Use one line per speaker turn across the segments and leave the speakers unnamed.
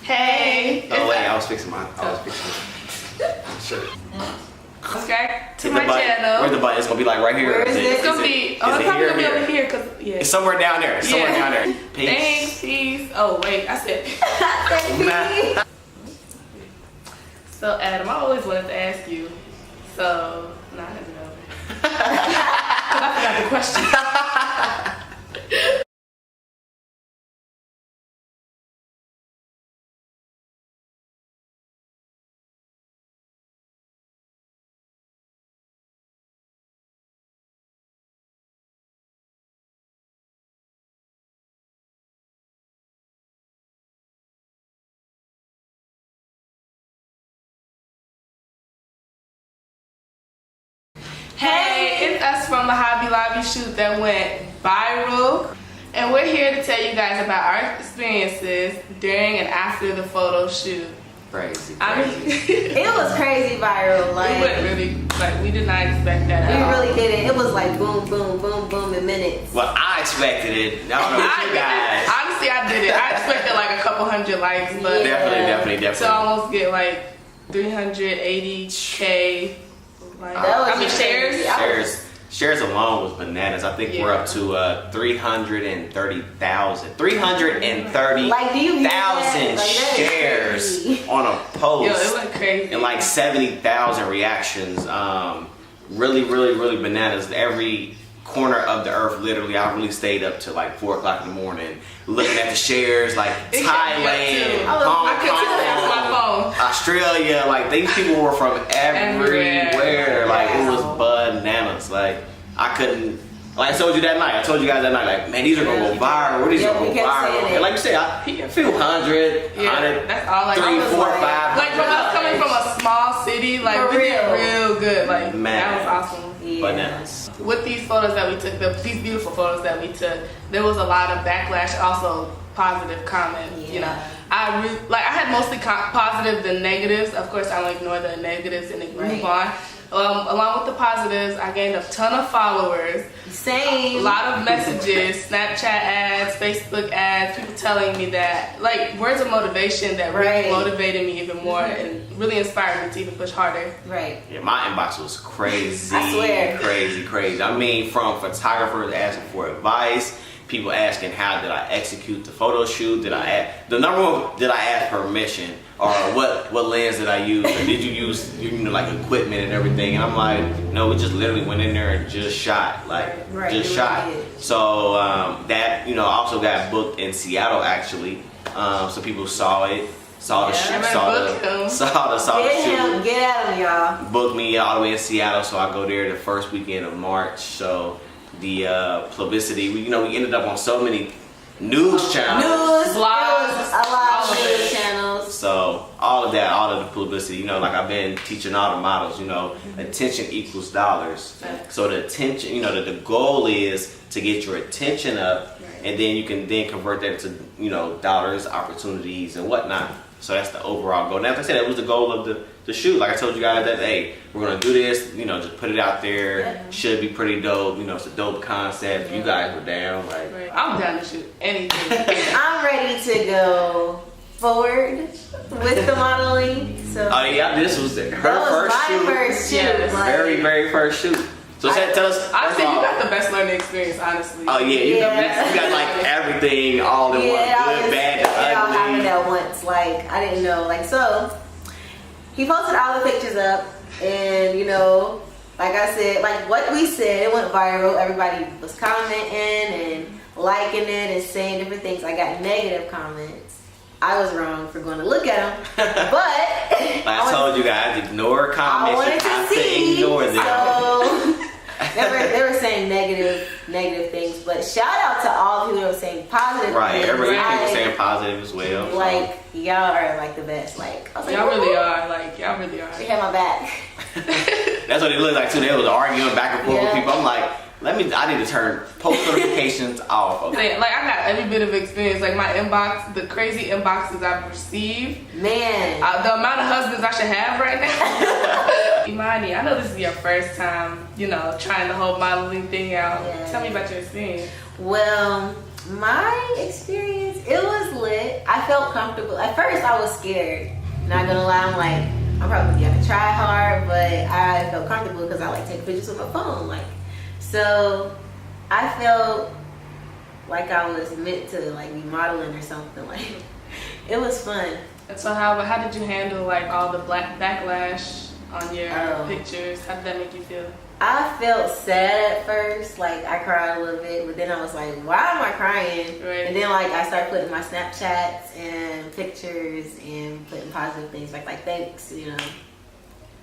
Hey.
Oh wait, I was fixing my shirt.
Subscribe to
Hit
my
the button.
channel.
Where's the button? It's gonna be like right here.
Where is it?
It's gonna be. Oh, it's probably gonna be over here. Cause yeah.
It's somewhere down there. Somewhere
Yeah.
down there. Peace.
Thanks. Peace. Oh wait, I said. So Adam, I always wanted to ask you. So nah, I didn't know. I forgot the question. Hey, it's us from the Hobby Lobby shoot that went viral. And we're here to tell you guys about our experiences during and after the photo shoot.
Crazy.
I mean,
It was crazy viral. Like,
we went really, we did not expect that at all.
we really didn't. It was like boom, boom, boom, boom in minutes.
Well, I expected it. I don't know about you guys.
Honestly, I did it. I expected like a couple hundred likes, but
Definitely.
to almost get like 380K. Like,
That was
I mean,
just
shares.
crazy.
Shares alone was bananas. I think we're up to 330,000. 330,000
Like, do you hear that? Like,
shares
crazy.
on a post.
Yo, it went crazy.
And like 70,000 reactions. Really bananas. Every corner of the earth, literally, I really stayed up to like 4 o'clock in the morning looking at the shares, like Thailand, Hong
I couldn't
Kong,
my phone.
Australia. Like these people were from everywhere. Like it was bananas. Like I couldn't. Like I told you that night. I told you guys that night. Like man, these are gonna go viral. These are gonna go viral. And like you said, a few hundred,
That's all. Like
3, 4, 5.
Like from us coming from a small city, like
For
we did
real.
real good. Like
Man.
that was awesome.
Bananas.
With these photos that we took, these beautiful photos that we took, there was a lot of backlash, also positive comments. You know, I had mostly positive than negatives. Of course, I'll ignore the negatives and move on. Along with the positives, I gained a ton of followers.
Same.
A lot of messages, Snapchat ads, Facebook ads, people telling me that, like, words of motivation that really motivated me even more and really inspired me to even push harder.
Right.
Yeah, my inbox was crazy.
I swear.
Crazy. I mean, from photographers asking for advice, people asking how did I execute the photo shoot, did I ask permission, or what lens did I use, or did you use like equipment and everything, and I'm like, no, we just literally went in there and just shot, just shot. So that, I also got booked in Seattle actually, so people saw it. Saw the shoot, saw the shoot.
Get at him, y'all.
Booked me all the way in Seattle, so I go there the first weekend of March. So the publicity, we ended up on so many news channels,
blogs,
a lot of news channels.
So all of that, all of the publicity, like I've been teaching all the models, attention equals dollars. So the attention, the goal is to get your attention up, and then you can then convert that to dollars, opportunities, and whatnot. So that's the overall goal. Now, like I said, that was the goal of the shoot. Like I told you guys that, hey, we're gonna do this. Just put it out there. Should be pretty dope. It's a dope concept. You guys were down. Like
I'm down to shoot anything.
I'm ready to go forward with the modeling. So
this was her first shoot.
Yes.
Very first shoot. So tell us.
Honestly, you got the best learning experience, honestly.
Oh yeah, you got like everything all in one, good, bad, and ugly.
It all happened at once. Like I didn't know. Like so, he posted all the pictures up, and like I said, like what we said, it went viral. Everybody was commenting and liking it and saying different things. I got negative comments. I was wrong for going to look at them, but
like I told you guys, ignore comments.
I wanted to see.
Ignore them.
So, they were saying negative things, but shout out to all the people that were saying positive things.
Everybody people saying positive as well.
Like y'all are like the best. Like I was like,
y'all really are. Like y'all really are.
They had my back.
That's what it looked like too. They was arguing back and forth with people. I'm like, I need to turn post notifications off. Okay.
Like I got every bit of experience. Like my inbox, the crazy inboxes I've received.
Man,
the amount of husbands I should have right now. Imani, I know this is your first time, trying the whole modeling thing out. Tell me about your experience.
Well, My experience, it was lit. I felt comfortable. At first, I was scared. Not gonna lie, I'm like, I'm probably gonna try hard, but I felt comfortable because I like taking pictures with my phone. Like, so I felt like I was meant to like be modeling or something. Like, it was fun.
So how did you handle like all the backlash on your pictures? How did that make you feel?
I felt sad at first, like I cried a little bit, but then I was like, why am I crying?
Right.
And then like I started putting my Snapchats and pictures and putting positive things like thanks, you know.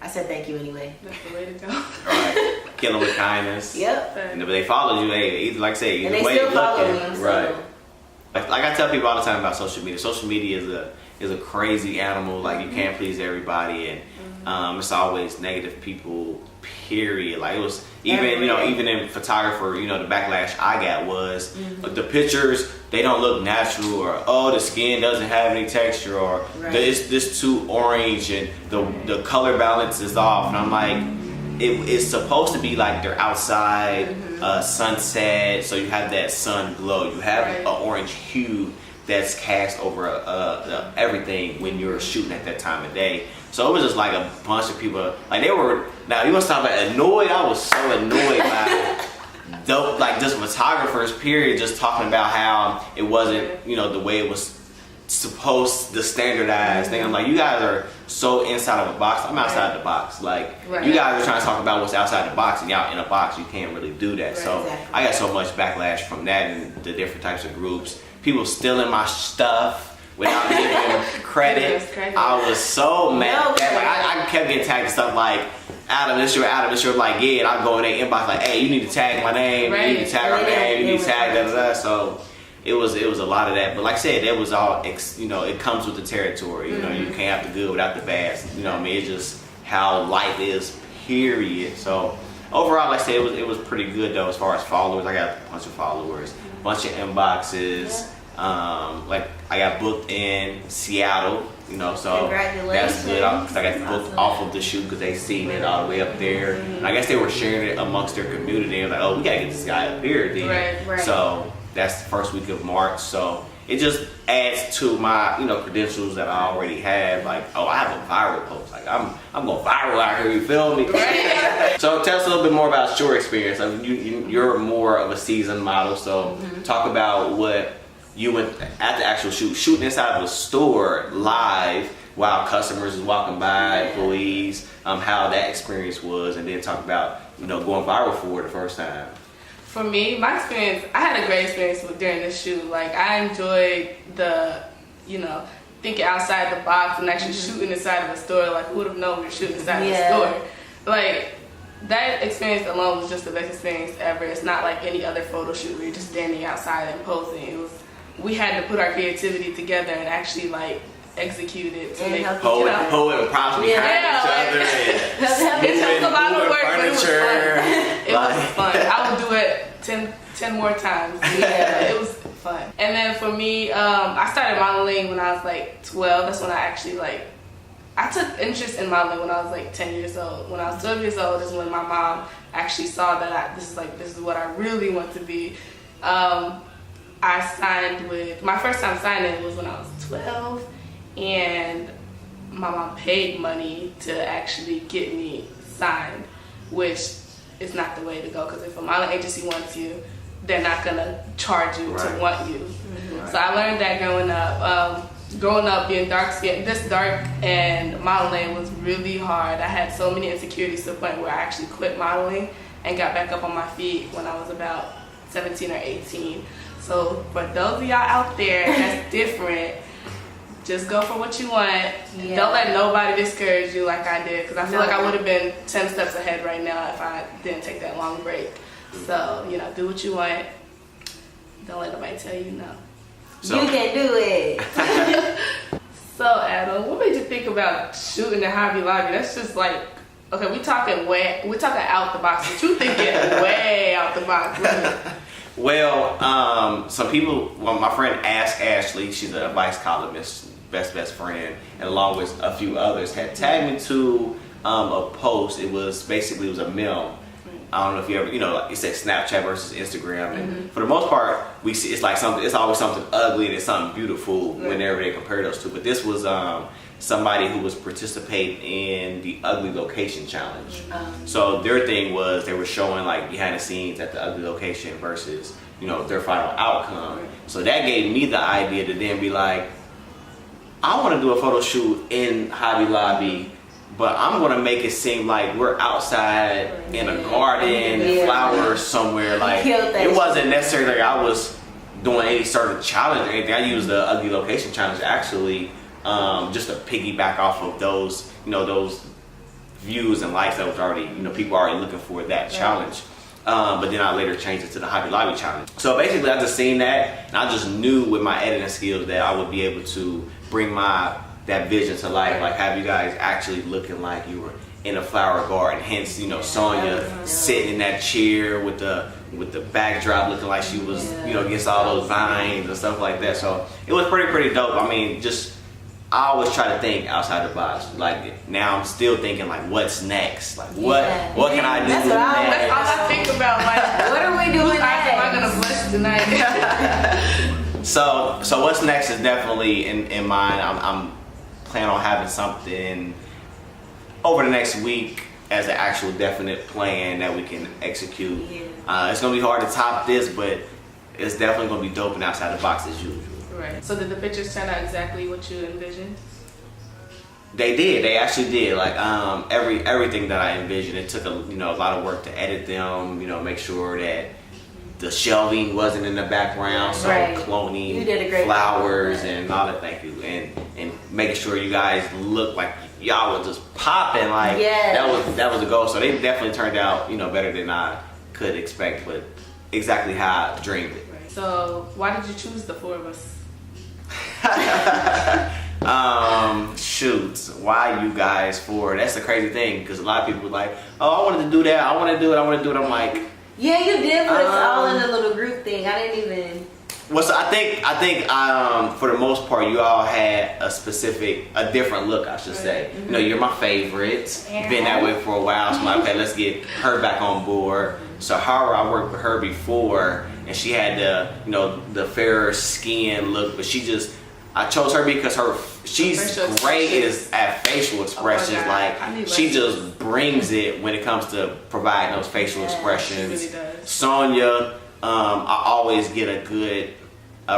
I said thank you anyway.
That's the way to go.
Right. Kill them with kindness.
Yep.
And if they followed you, hey, either like I say, either
and they
way
still
you're
follow
looking,
me. So.
right? Like I tell people all the time about social media. Social media is a crazy animal. Like you can't please everybody, and it's always negative people. Period. Like it was even even in photographer, the backlash I got was the pictures, they don't look natural, or the skin doesn't have any texture, or it's this too orange and the color balance is off, and I'm like, it's supposed to be like they're outside, sunset, so you have that sun glow, you have an orange hue that's cast over everything when you're shooting at that time of day. So it was just like a bunch of people, like they were, now you want to talk about annoyed, I was so annoyed by like just photographers, period, just talking about how it wasn't, the way it was supposed, the standardized thing. I'm like, you guys are so inside of a box, I'm outside the box. Like, you guys are trying to talk about what's outside the box, and y'all in a box, you can't really do that. So I got so much backlash from that and the different types of groups. People stealing my stuff without giving them credit. I was so mad. Like, I kept getting tagged and stuff like, Adam, this your, like, yeah, and I go in their inbox like, hey, you need to tag my name, you need to tag our name, you need to tag da. So it was a lot of that. But like I said, it was all, it comes with the territory. You can't have the good without the bad. I mean, it's just how life is, period. So overall, like I said, it was pretty good though as far as followers. I got a bunch of followers, bunch of inboxes. Like I got booked in Seattle, so that's good because I got booked off of the shoot because they seen it all the way up there. And I guess they were sharing it amongst their community. They were like, we gotta get this guy up here then.
Right.
So that's the first week of March. So it just adds to my credentials that I already have. Like, I have a viral post. Like I'm going viral out here. You feel me? So tell us a little bit more about your experience. I mean, you're more of a seasoned model. So talk about what you went at the actual shoot, shooting inside of a store live while customers is walking by, employees, how that experience was, and then talk about going viral for the first time.
For me, my experience, I had a great experience during this shoot. Like I enjoyed the, thinking outside the box and actually shooting inside of a store. Like who would have known we were shooting inside of a store? Like that experience alone was just the best experience ever. It's not like any other photo shoot where you're just standing outside and posing. We had to put our creativity together and actually like execute it to make
poet and props behind each other.
It took a lot of work, but it was fun. It was fun. I would do it 10 more times. It was fun. And then for me, I started modeling when I was like 12. That's when I actually I took interest in modeling when I was like 10 years old. When I was 12 years old is when my mom actually saw that this is what I really want to be. I signed with, my first time signing was when I was 12, and my mom paid money to actually get me signed, which is not the way to go, because if a modeling agency wants you, they're not gonna charge you to want you. So I learned that growing up. Growing up being dark skinned, this dark and modeling was really hard. I had so many insecurities to the point where I actually quit modeling and got back up on my feet when I was about 17 or 18. So for those of y'all out there that's different, just go for what you want. Don't let nobody discourage you like I did, because I feel like I would have been 10 steps ahead right now if I didn't take that long break. So, do what you want. Don't let nobody tell you no.
So, you can do it.
So Adam, what made you think about shooting at Hobby Lobby? That's just like, okay, we're talking out the box, but you thinking way out the box.
Well, some people, my friend Ask Ashley, she's a Vice columnist, best friend, and along with a few others, had tagged me to a post. It was a meme, I don't know if you ever, like you said, Snapchat versus Instagram, and for the most part, we see it's like it's always something ugly and it's something beautiful whenever they compare those two. But this was somebody who was participating in the ugly location challenge. So their thing was they were showing like behind the scenes at the ugly location versus their final outcome. So that gave me the idea to then be like, I want to do a photo shoot in Hobby Lobby, but I'm going to make it seem like we're outside in a garden, flowers somewhere. Like it wasn't necessarily like I was doing any sort of challenge or anything. I used the ugly location challenge actually just to piggyback off of those, those views and likes that was already, people already looking for that challenge. But then I later changed it to the Hobby Lobby challenge. So basically I just seen that and I just knew with my editing skills that I would be able to bring that vision to life, like have you guys actually looking like you were in a flower garden. Hence, Sonya sitting in that chair with the backdrop looking like she was, against all those vines and stuff like that. So it was pretty dope. I mean, I always try to think outside the box. Like now I'm still thinking like, what's next? Like what can I do next?
That's all I think about. Like,
what are we doing next?
Am I gonna blush tonight?
So what's next is definitely in mind. I'm planning on having something over the next week as an actual definite plan that we can execute. It's gonna be hard to top this, but it's definitely gonna be dope and outside the box as usual.
Right. So did the pictures turn out exactly what you envisioned?
They did. They actually did. Like everything that I envisioned. It took a lot of work to edit them. Make sure that the shelving wasn't in the background, so cloning flowers and all that. Thank you, and making sure you guys look like y'all were just popping. Like that was the goal. So they definitely turned out better than I could expect, but exactly how I dreamed it.
Right. So why did you choose the four of us?
Shoot, why you guys four? That's the crazy thing because a lot of people were like, oh, I wanted to do that. I want to do it. I'm like.
Yeah, you did put us all in a little group thing. I didn't even.
Well, so I think for the most part, you all had a different look, I should say. You're my favorite. Been that way for a while. So I'm like, okay, let's get her back on board. Sahara, I worked with her before, and she had the fairer skin look, but I chose her because she's great at facial expressions. She just brings it when it comes to providing those facial expressions.
She really does.
Sonya, I always get a good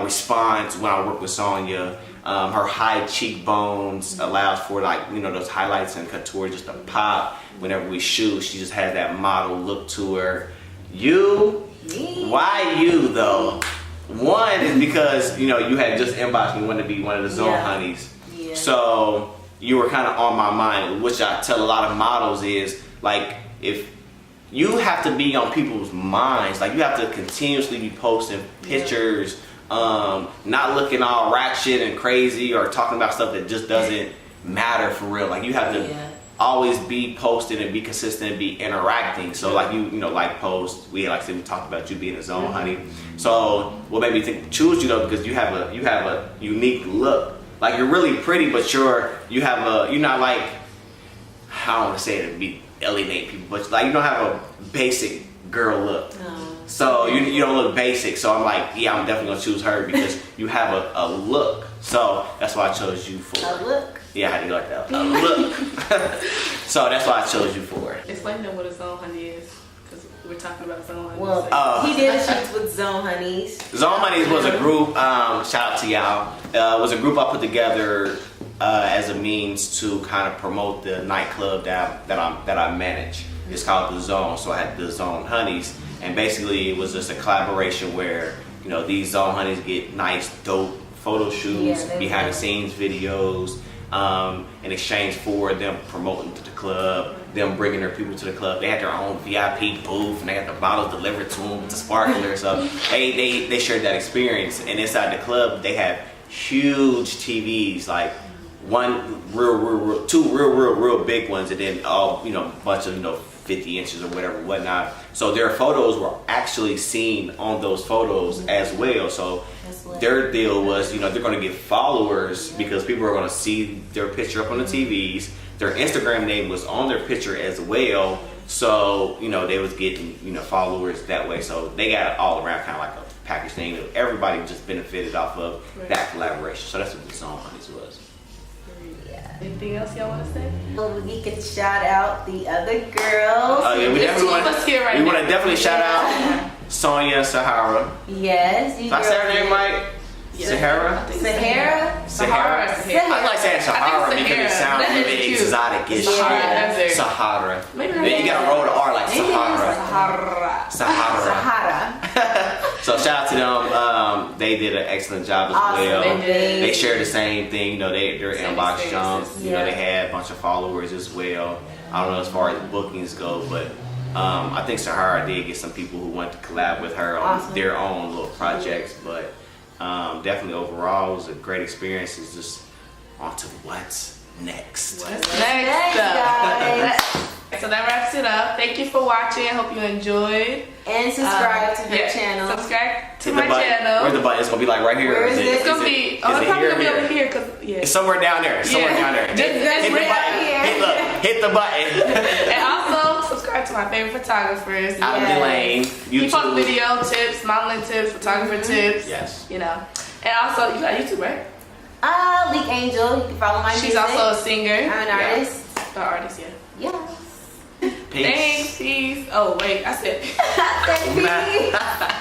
response when I work with Sonya. Her high cheekbones allows for those highlights and contour just to pop whenever we shoot. She just has that model look to her. Why you though? One is because you had just inboxed me wanting to be one of the Zone Honeys. So you were kind of on my mind, which I tell a lot of models is like if you have to be on people's minds, like you have to continuously be posting pictures, not looking all ratchet and crazy or talking about stuff that just doesn't matter for real. Like you have to always be posting and be consistent and be interacting. So like like post, we talked about you being a Zone Honey. So what made me choose you though, because you have a unique look. Like you're really pretty, but you're not like, I don't want to say it to be alienate people, but like you don't have a basic girl look. So you don't look basic. So I'm like, I'm definitely gonna choose her because you have a look. So that's why I chose you for.
A look.
Yeah, how do you like that? A look. So that's why I chose you for.
Explain to them what a Zone Honey is, because we're talking about Zone Honeys.
Well, he did a shoot with Zone Honeys.
Zone Honeys was a group. Shout out to y'all. It was a group I put together as a means to kind of promote the nightclub that I manage. It's called The Zone. So I had the Zone Honeys, and basically it was just a collaboration where these Zone Honeys get nice, dope photo shoots, behind the scenes videos. In exchange for them promoting to the club, them bringing their people to the club. They had their own VIP booth and they had the bottles delivered to them with the sparklers. So they shared that experience. And inside the club, they have huge TVs, like one two real big ones, and then a bunch of 50 inches or whatnot. So their photos were actually seen on those photos as well. So their deal was, they're going to get followers because people are going to see their picture up on the TVs. Their Instagram name was on their picture as well. So, you know, they was getting, you know, followers that way. So they got all around kind of like a package thing that everybody just benefited off of that collaboration. So that's what the song Honeys was.
Yeah.
Anything else y'all want to say?
Well, we can shout out the other girls.
Oh yeah, we
There's two of us here right now.
want to definitely shout out Sonia and Sahara.
Yes, you
Did I say her name right?
Yeah.
Sahara?
Sahara.
I like saying Sahara
I think
because it
Sahara.
sounds
That is
really
cute.
exotic-ish.
Sahara, that's very-
Sahara.
Maybe
Then you gotta roll the R like Sahara. Sahara.
Sahara.
So shout out to them. They did an excellent job as
Awesome.
well.
They did.
They shared the same thing. You know, their
Same
inbox
experiences.
jumped. You know,
Yeah.
they had a bunch of followers as well. I don't know as far as bookings go, but I think Sahara did get some people who wanted to collab with her on
Awesome.
their own little projects. But definitely overall, it was a great experience. It's just on to what's next.
What's
Next, guys.
So that wraps it up. Thank you for watching. Hope you enjoyed.
And subscribe to her
yeah,
channel.
Subscribe to
Hit
my
the button.
channel.
Where's the button? It's gonna be like right here.
Where is it?
It's gonna be.
Is
Oh,
it
it's probably
here or
gonna be over
here?
here, cause yeah.
It's somewhere down there. Somewhere
Yeah.
down there.
Just
Hit the
right
button.
here.
Hit the button.
And also subscribe to my favorite photographers.
Out of the lane.
He posts
YouTube.
video tips, modeling tips, photographer tips.
Yes.
You know. And also, you got YouTube, right?
Leak Angel. You can follow my
She's
music.
also a singer.
I'm an
Yeah.
artist.
An artist, yeah.
Yes.
Peace.
Thanks, peace. Oh wait, I said.
Thank you.